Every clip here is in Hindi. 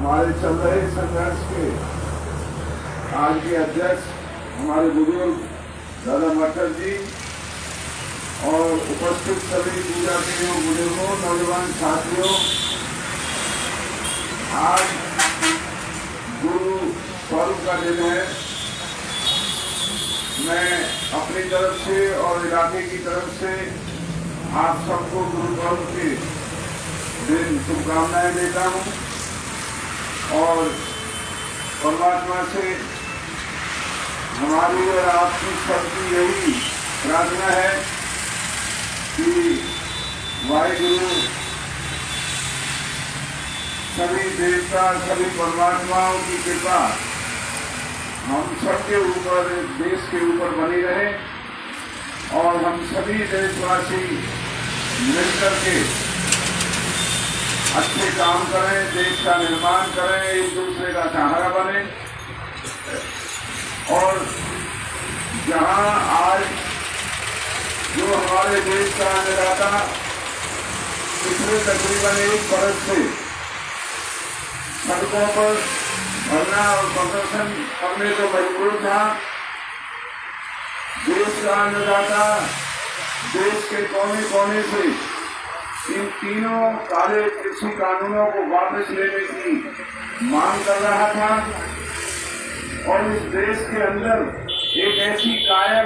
हमारे चल रहे संघर्ष के आज के अध्यक्ष हमारे बुजुर्ग दादा मटर जी और उपस्थित सभी पूजा प्रियों, बुजुर्गों, नौजवान साथियों, आज गुरु पर्व का दिन है। मैं अपनी तरफ से और इलाके की तरफ से आप सबको गुरु पर्व के दिन शुभकामनाएं देता हूं और परमात्मा से हमारी और आपकी सबकी यही प्रार्थना है कि वाहिगुरु सभी देवता, सभी परमात्माओं की कृपा हम सबके ऊपर, देश के ऊपर बनी रहे और हम सभी देशवासी मिलकर के अच्छे काम करें, देश का निर्माण करें, एक दूसरे का सहारा बने। और जहां आज जो हमारे देश का अन्नदाता पिछले तकरीबन 1 बरस से सड़कों पर धरना और प्रदर्शन करने को मजबूर था, देश का अन्नदाता देश के कोने कोने से इन तीनों काले कृषि कानूनों को वापस लेने की मांग कर रहा था और इस देश के अंदर एक ऐसी कायर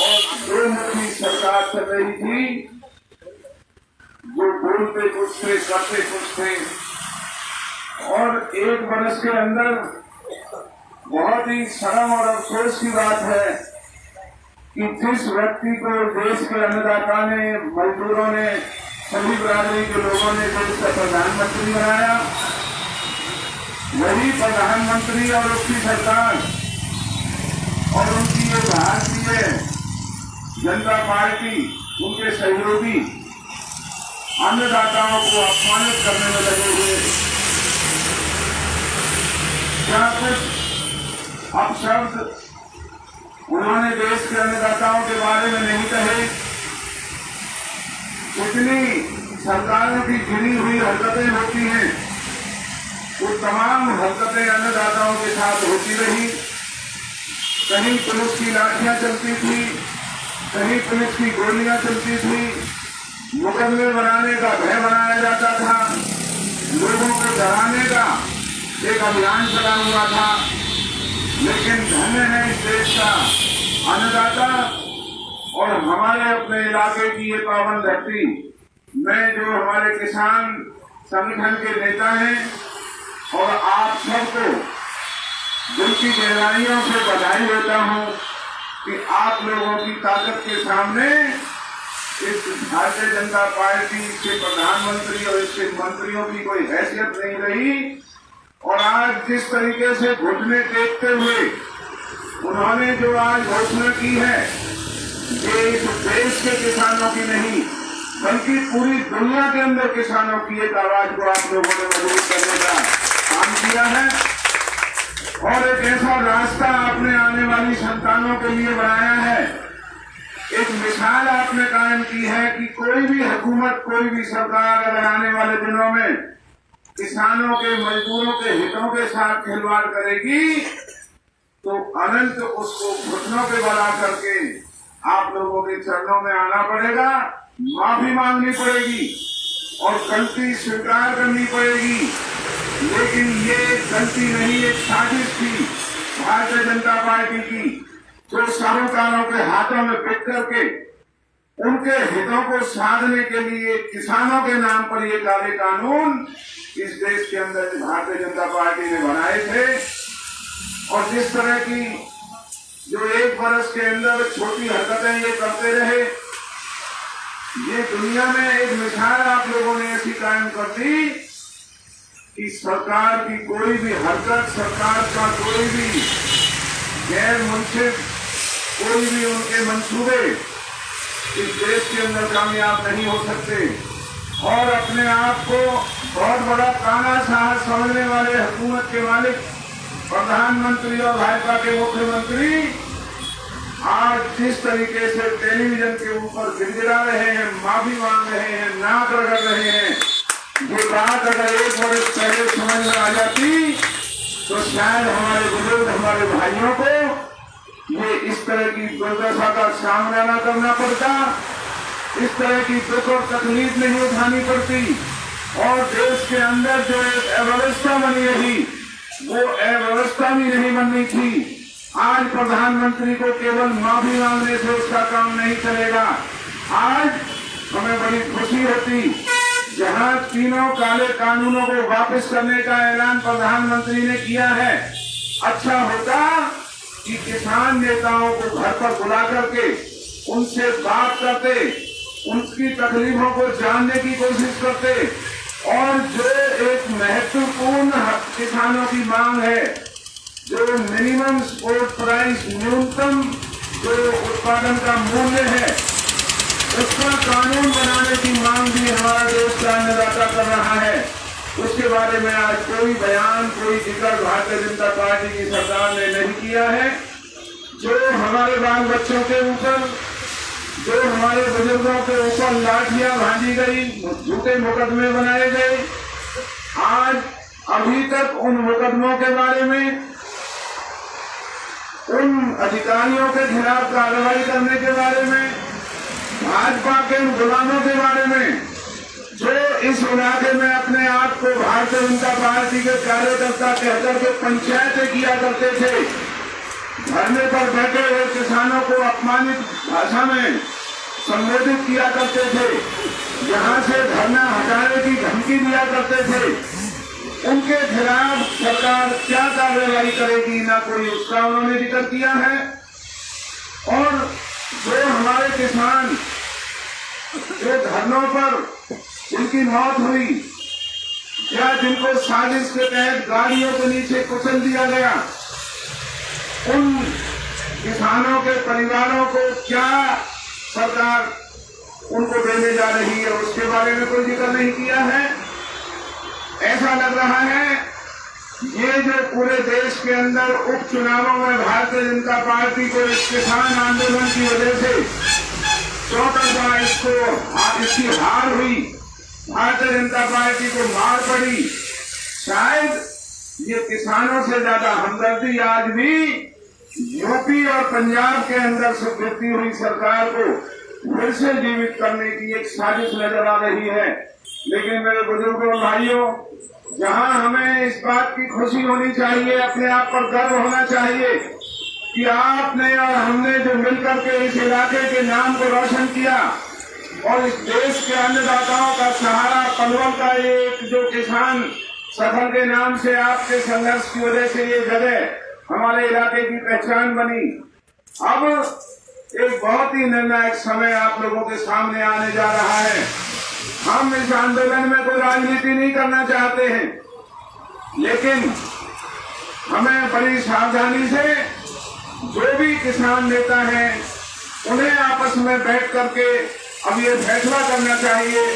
और दोमुखी सरकार चल रही थी जो बोलते कुछ थे, करते कुछ थे। और 1 बरस के अंदर बहुत ही शर्म और अफसोस की बात है कि जिस व्यक्ति को देश के अन्नदाता ने, मजदूरों ने, सभी बिरादरी के लोगों ने देश का प्रधानमंत्री बनाया, वही प्रधानमंत्री और उसकी सरकार और उनकी ये भारतीय जनता पार्टी, उनके सहयोगी अन्नदाताओं को अपमानित करने में लगे हुए। क्या कुछ अपशब्द उन्होंने देश के अन्नदाताओं के बारे में नहीं कहे। जितनी सरकारों की गिनी हुई हरकतें होती हैं, वो तमाम हरकतें अन्नदाताओं के साथ होती रही। कहीं पुलिस की लाठियां चलती थी, कहीं पुलिस की गोलियां चलती थी, मुकदमे बनाने का भय बनाया जाता था, लोगों को डराने का एक अभियान चला हुआ था। लेकिन धन्य है इस देश का अन्नदाता और हमारे अपने इलाके की ये पावन धरती में जो हमारे किसान संगठन के नेता हैं और आप सबको दिल की गहराइयों से बधाई देता हूं कि आप लोगों की ताकत के सामने इस भारतीय जनता पार्टी के प्रधानमंत्री और इसके मंत्रियों की कोई हैसियत नहीं रही। और आज जिस तरीके से घुटने टेकते हुए उन्होंने जो आज घोषणा की है, ये इस देश के किसानों की नहीं बल्कि पूरी दुनिया के अंदर किसानों की एक आवाज को आप लोगों ने मजबूत करने का काम किया है और एक ऐसा रास्ता आपने आने वाली संतानों के लिए बनाया है। एक मिसाल आपने कायम की है कि कोई भी हुकूमत, कोई भी सरकार अगर आने वाले दिनों में किसानों के, मजदूरों के हितों के साथ खिलवाड़ करेगी तो अनंत उसको घुटनों पे बना करके आप लोगों के चरणों में आना पड़ेगा, माफी मांगनी पड़ेगी और गलती स्वीकार करनी पड़ेगी। लेकिन ये गलती नहीं, एक साजिश थी भारतीय जनता पार्टी की, जो साहूकारों के हाथों में बिक करके उनके हितों को साधने के लिए किसानों के नाम पर ये काले कानून इस देश के अंदर भारतीय जनता पार्टी ने बनाए थे। और जिस तरह की जो 1 बरस के अंदर छोटी हरकतें ये करते रहे, ये दुनिया में एक मिसाल आप लोगों ने ऐसी कायम कर दी कि सरकार की कोई भी हरकत, सरकार का कोई भी गैर मुंसिफ, कोई भी उनके मंसूबे इस देश के अंदर कामयाब नहीं हो सकते। और अपने आप को बहुत बड़ा तानाशाह समझने वाले हुकूमत के मालिक प्रधानमंत्री और भाजपा के मुख्यमंत्री आज जिस तरीके से टेलीविजन के ऊपर गिड़गिड़ा रहे हैं, माफी मांग रहे हैं, नाक रगड़ रहे हैं, ये बात अगर एक वर्ष पहले समझ में आ जाती तो शायद हमारे बुजुर्ग, हमारे भाइयों को ये इस तरह की दुर्दशा का सामना न करना पड़ता, इस तरह की दुख और तकलीफ नहीं उठानी पड़ती, और देश के अंदर जो एक अव्यवस्था बनी रही वो अव्यवस्था भी नहीं बननी थी। आज प्रधानमंत्री को केवल माफी मांगने से उसका काम नहीं चलेगा। आज हमें बड़ी खुशी होती जहां तीनों काले कानूनों को वापस करने का ऐलान प्रधानमंत्री ने किया है। अच्छा होता कि किसान नेताओं को घर पर बुला करके उनसे बात करते, उनकी तकलीफों को जानने की कोशिश करते, और जो एक महत्वपूर्ण किसानों की मांग है, जो मिनिमम सपोर्ट प्राइस, न्यूनतम जो उत्पादन का मूल्य है, उसका कानून बनाने की मांग भी हमारा देश का अन्नदाता कर रहा है। उसके बारे में आज कोई बयान, कोई जिक्र भारतीय जनता पार्टी की सरकार ने नहीं किया है। जो हमारे बाल बच्चों के ऊपर, जो हमारे बुजुर्गों के ऊपर लाठियां भांजी गई, झूठे मुकदमे बनाए गए, आज अभी तक उन मुकदमों के बारे में, उन अधिकारियों के खिलाफ कार्रवाई करने के बारे में, भाजपा के उन गुलामों के बारे में जो इस इलाके में अपने आप को भारतीय जनता पार्टी के कार्यकर्ता कहकर के पंचायतें किया करते थे, धरने पर बैठे हुए किसानों को अपमानित भाषा में संबोधित किया करते थे, यहाँ से धरना हटाने की धमकी दिया करते थे, उनके खिलाफ सरकार क्या कार्रवाई करेगी, ना कोई उसका उन्होंने जिक्र किया है। और जो हमारे किसान जो धरनों पर जिनकी मौत हुई या जिनको साजिश के तहत गाड़ियों के नीचे कुचल दिया गया, उन किसानों के परिवारों को क्या सरकार उनको देने जा रही है, उसके बारे में कोई जिक्र नहीं किया है। ऐसा लग रहा है ये जो पूरे देश के अंदर उपचुनावों में भारतीय जनता पार्टी को इस किसान आंदोलन की वजह से चौतरफा इसकी हार हुई, भारतीय जनता पार्टी को मार पड़ी, शायद ये किसानों से ज्यादा हमदर्दी आज भी यूपी और पंजाब के अंदर से गिरती हुई सरकार को फिर से जीवित करने की एक साजिश नजर आ रही है। लेकिन मेरे बुजुर्गों भाइयों, जहां हमें इस बात की खुशी होनी चाहिए, अपने आप पर गर्व होना चाहिए कि आपने और हमने जो मिलकर के इस इलाके के नाम को रोशन किया और इस देश के अन्नदाताओं का सहारा, पलवल का एक जो किसान सफल के नाम से आपके संघर्ष की वजह से ये जगह हमारे इलाके की पहचान बनी। अब एक बहुत ही निर्णायक समय आप लोगों के सामने आने जा रहा है। हम इस आंदोलन में कोई राजनीति नहीं करना चाहते हैं, लेकिन हमें बड़ी सावधानी से जो भी किसान नेता हैं उन्हें आपस में बैठ करके अब ये फैसला करना चाहिए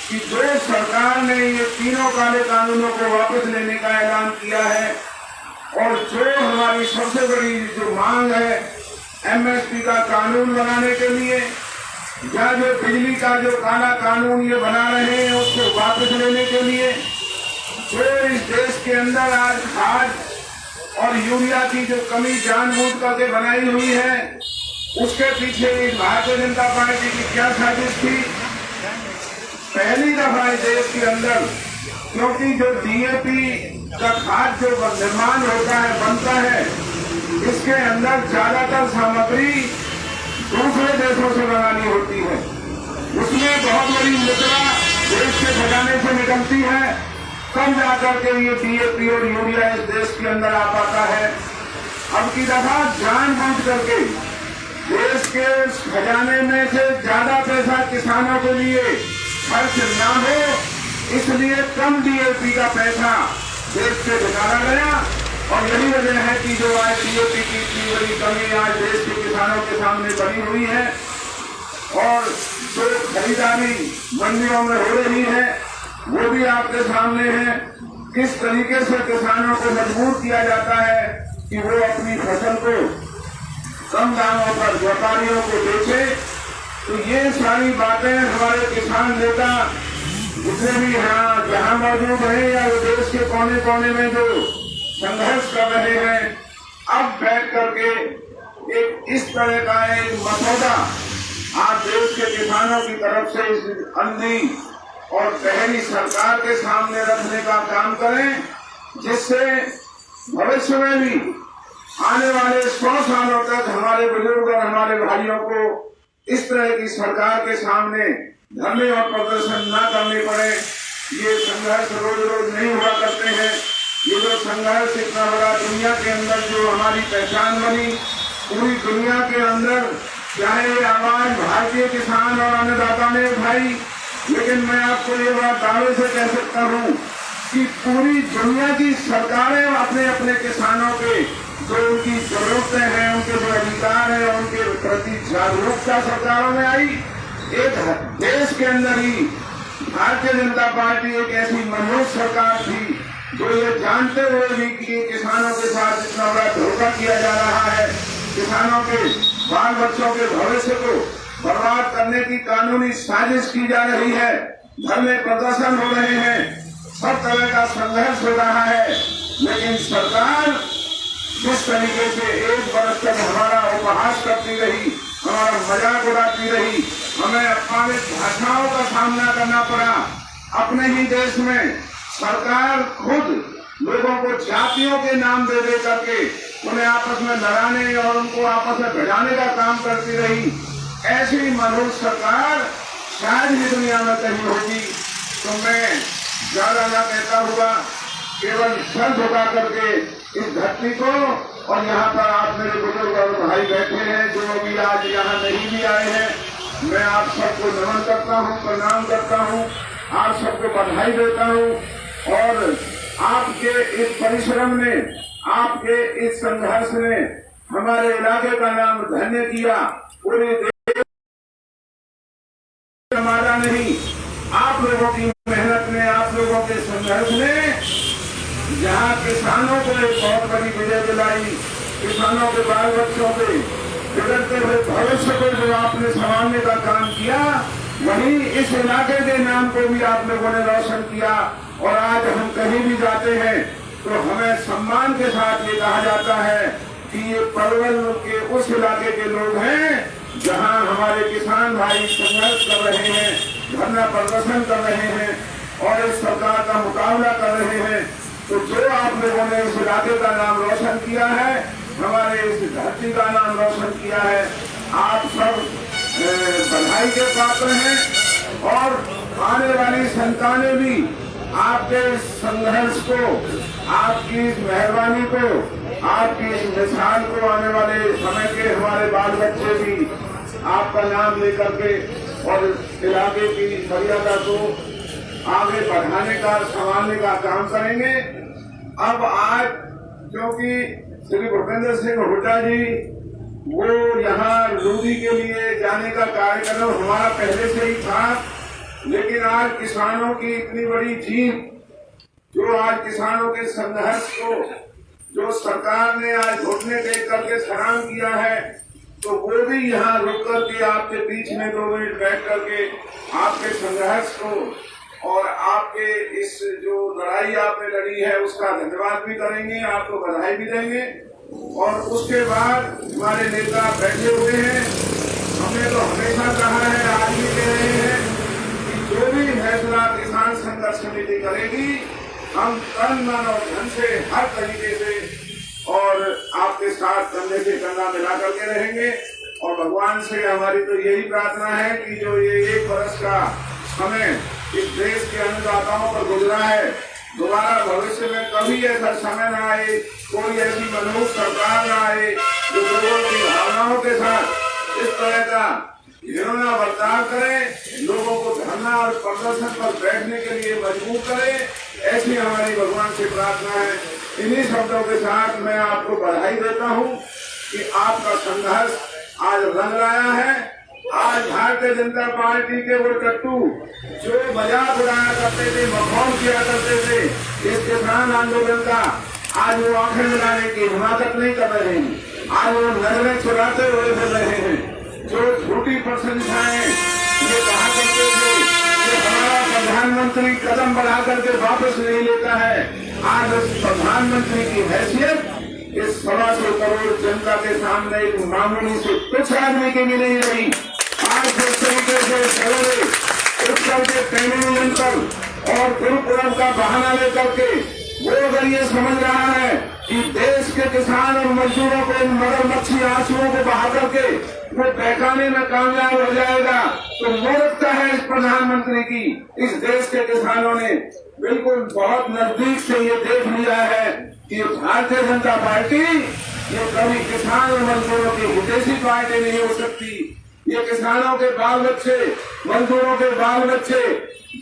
कि जो सरकार ने ये तीनों काले कानूनों को वापस लेने का ऐलान किया है और जो हमारी सबसे बड़ी जो मांग है एमएसपी का कानून बनाने के लिए, या जो बिजली का जो काला कानून ये बना रहे हैं उसको वापस लेने के लिए, जो इस देश के अंदर आज खाद और यूरिया की जो कमी जानबूझ करके बनाई हुई है, उसके पीछे इस भारतीय जनता पार्टी की क्या साजिश थी। पहली दफा इस देश के अंदर, क्योंकि जो डीएपी का खाद जो निर्माण होता है, बनता है, इसके अंदर ज्यादातर सामग्री दूसरे देशों से मंगानी होती है, उसमें बहुत बड़ी मात्रा देश के खजाने से निकलती है, कब जाकर के ये डीएपी और यूरिया इस देश के अंदर आ पाता है। अब की दफा जानबूझ करके देश के खजाने में से ज्यादा पैसा किसानों के लिए खर्च ना हो, इसलिए कम डीएपी का पैसा देश से निकाला गया, और यही वजह है कि जो आज डीएपी की इतनी बड़ी कमी आज देश के किसानों के सामने बनी हुई है, और जो खरीदारी मंडियों में हो रही है वो भी आपके सामने है। किस तरीके से किसानों को मजबूर किया जाता है कि वो अपनी फसल को कम दामों पर व्यापारियों को बेचे। तो ये सारी बातें हमारे किसान नेता जितने भी यहाँ जहाँ मौजूद हैं या देश के कोने कोने में जो संघर्ष कर रहे हैं, अब बैठ करके एक इस तरह का एक मसौदा आप देश के किसानों की तरफ से इस अंधी और गहरी सरकार के सामने रखने का काम करें, जिससे भविष्य में भी आने वाले 100 सालों तक हमारे बुजुर्ग और हमारे भाइयों को इस तरह की सरकार के सामने धरने और प्रदर्शन न करने पड़े। ये संघर्ष रोज रोज नहीं हुआ करते हैं। ये जो संघर्ष इतना बड़ा दुनिया के अंदर जो हमारी पहचान बनी, पूरी दुनिया के अंदर चाहे ये आवाज भारतीय किसान और अन्नदाता ने उठाई, लेकिन मैं आपको ये बात दावे से कह सकता हूँ कि पूरी दुनिया की सरकारें अपने अपने किसानों के जो उनकी जरूरतें हैं, उनके जो अधिकार है, उनके प्रति जागरूकता सरकारों में आई। एक देश के अंदर ही भारतीय जनता पार्टी एक ऐसी मनोज सरकार थी जो ये जानते हुए भी कि किसानों के साथ इतना बड़ा धोखा किया जा रहा है, किसानों के बाल बच्चों के भविष्य को बर्बाद करने की कानूनी साजिश की जा रही है, धरने प्रदर्शन हो रहे हैं, सब तरह का संघर्ष हो रहा है, लेकिन सरकार जिस तरीके से 1 वर्ष तक हमारा उपहास करती रही, हमारा मजाक उड़ाती रही, हमें अपमानित भाषाओं का सामना करना पड़ा। अपने ही देश में सरकार खुद लोगों को जातियों के नाम दे दे करके उन्हें आपस में लड़ाने और उनको आपस में भिड़ाने का काम करती रही। ऐसी मनहूस सरकार शायद ही दुनिया में कहीं होगी। तो मैं ज्यादा न कहता हुआ केवल सर झुका करके इस धरती को, और यहाँ पर आप मेरे बुजुर्ग और भाई बैठे हैं जो अभी आज यहाँ नहीं भी आए हैं, मैं आप सबको नमन करता हूँ, प्रणाम करता हूँ, आप सबको बधाई देता हूँ। और आपके इस परिश्रम ने, आपके इस संघर्ष ने हमारे इलाके का नाम धन्य किया। पूरे देश हमारा नहीं, आप लोगों की मेहनत ने, आप लोगों के संघर्ष ने जहाँ किसानों को एक बहुत बड़ी विजय दिलाई, किसानों के बाल बच्चों के बिगड़ते हुए भविष्य को जो आपने संभालने का काम किया, वहीं इस इलाके के नाम को भी आप लोगों ने रोशन किया। और आज हम कहीं भी जाते हैं तो हमें सम्मान के साथ ये कहा जाता है कि ये पलवल के उस इलाके के लोग हैं जहाँ हमारे किसान भाई संघर्ष कर रहे हैं, धरना प्रदर्शन कर रहे हैं और इस सरकार का मुकाबला कर रहे हैं। तो जो आप लोगों ने इस इलाके का नाम रोशन किया है, हमारे इस धरती का नाम रोशन किया है, आप सब बधाई के पात्र हैं। और आने वाली संतानें भी आपके इस संघर्ष को, आपकी इस मेहरबानी को, आपकी इस मिसाल को आने वाले समय के हमारे बाल बच्चे भी आपका नाम लेकर के और इलाके की मर्यादा को आगे बढ़ाने का, संभालने का काम करेंगे। अब आज क्योंकि श्री भूपेंद्र सिंह हुड्डा जी वो यहाँ लूदी के लिए जाने का कार्यक्रम हमारा पहले से ही था, लेकिन आज किसानों की इतनी बड़ी जीत, जो आज किसानों के संघर्ष को जो सरकार ने आज घुटने टेक करके सलाम किया है, तो वो भी यहाँ रुक करके आपके बीच में 2 मिनट बैठ करके आपके संघर्ष को और आपके इस जो लड़ाई आपने लड़ी है उसका धन्यवाद भी करेंगे, आपको बधाई भी देंगे। और उसके बाद हमारे नेता बैठे हुए हैं, हमने तो हमेशा कहा है, आज भी कह रहे हैं कि जो भी फैसला किसान संघर्ष समिति करेगी, हम तन मन और धन से हर तरीके से और आपके साथ कंधे से कंधा मिला करके रहेंगे। और भगवान से हमारी तो यही प्रार्थना है कि जो ये 1 वर्ष का समय इस देश के अन्नदाताओं पर गुजरा है, दोबारा भविष्य में कभी ऐसा समय न आए, कोई ऐसी मनहूस सरकार न आए जो लोगों की भावनाओं के साथ इस तरह का घिनौना बर्ताव करे, लोगों को धरना और प्रदर्शन पर बैठने के लिए मजबूर करे। ऐसी हमारी भगवान से प्रार्थना है। इन्हीं शब्दों के साथ मैं आपको बधाई देता हूँ कि आपका संघर्ष आज रंग लाया है। आज भारतीय जनता पार्टी के वो टट्टू जो मजाक उड़ाया करते थे, मखौल किया करते थे इस किसान आंदोलन का, आज वो आंखें मिलाने की हिमाकत नहीं कर रहे हैं। आज वो नजरें चुराते हुए फिर रहे हैं। जो झूठी प्रशंसाएं ये कहा करते थे, ये हमारा हमारा प्रधानमंत्री कदम बढ़ा करके वापस नहीं लेता है। आज उस प्रधानमंत्री की हैसियत इस 125 करोड़ जनता के सामने एक मामूली से कुछ आदमी की भी नहीं रही। आज जिस तरीके से सवेरे उत्तर के टेलीविजन पर और गुरुपुरम का बहाना लेकर के वो अगर ये समझ रहा है कि देश के किसान और मजदूरों को इन मगरमच्छी आंसुओं को बहा करके वो बहकाने में कामयाब हो जाएगा, तो मूर्खता है इस प्रधानमंत्री की। इस देश के किसानों ने बिल्कुल बहुत नजदीक से ये देख लिया है कि भारतीय जनता पार्टी ये कभी किसान और मजदूरों की हितैषी पार्टी नहीं हो सकती। ये किसानों के बाल बच्चे, मजदूरों के बाल बच्चे,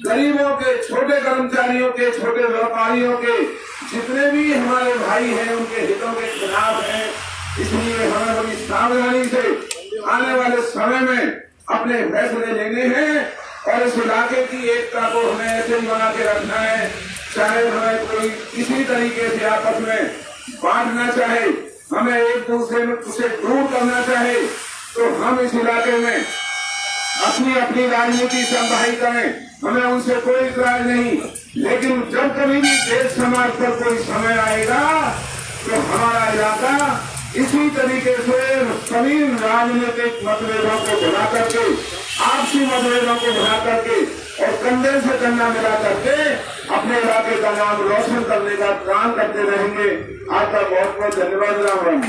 गरीबों के, छोटे कर्मचारियों के, छोटे व्यापारियों के, जितने भी हमारे भाई हैं उनके हितों के खिलाफ हैं। इसलिए हमें बड़ी सावधानी से आने वाले समय में अपने फैसले लेने हैं और इस इलाके की एकता को हमें ऐसे ही बना के रखना है। चाहे हमें कोई किसी तरीके से आपस में बांटना चाहे, हमें एक दूसरे में उसे दूर करना चाहे, तो हम इस इलाके में अपनी अपनी राजनीति संभाई करें, हमें उनसे कोई इतराज नहीं। लेकिन जब कभी भी देश समाज पर कोई समय आएगा तो हमारा इलाका इसी तरीके से सभी राजनीतिक मतभेदों को भुला करके, आपसी मतभेदों को भुला करके और कंधे से कंधा मिला करके अपने इलाके का नाम रोशन करने का काम करते रहेंगे। आपका बहुत बहुत धन्यवाद। राम राम।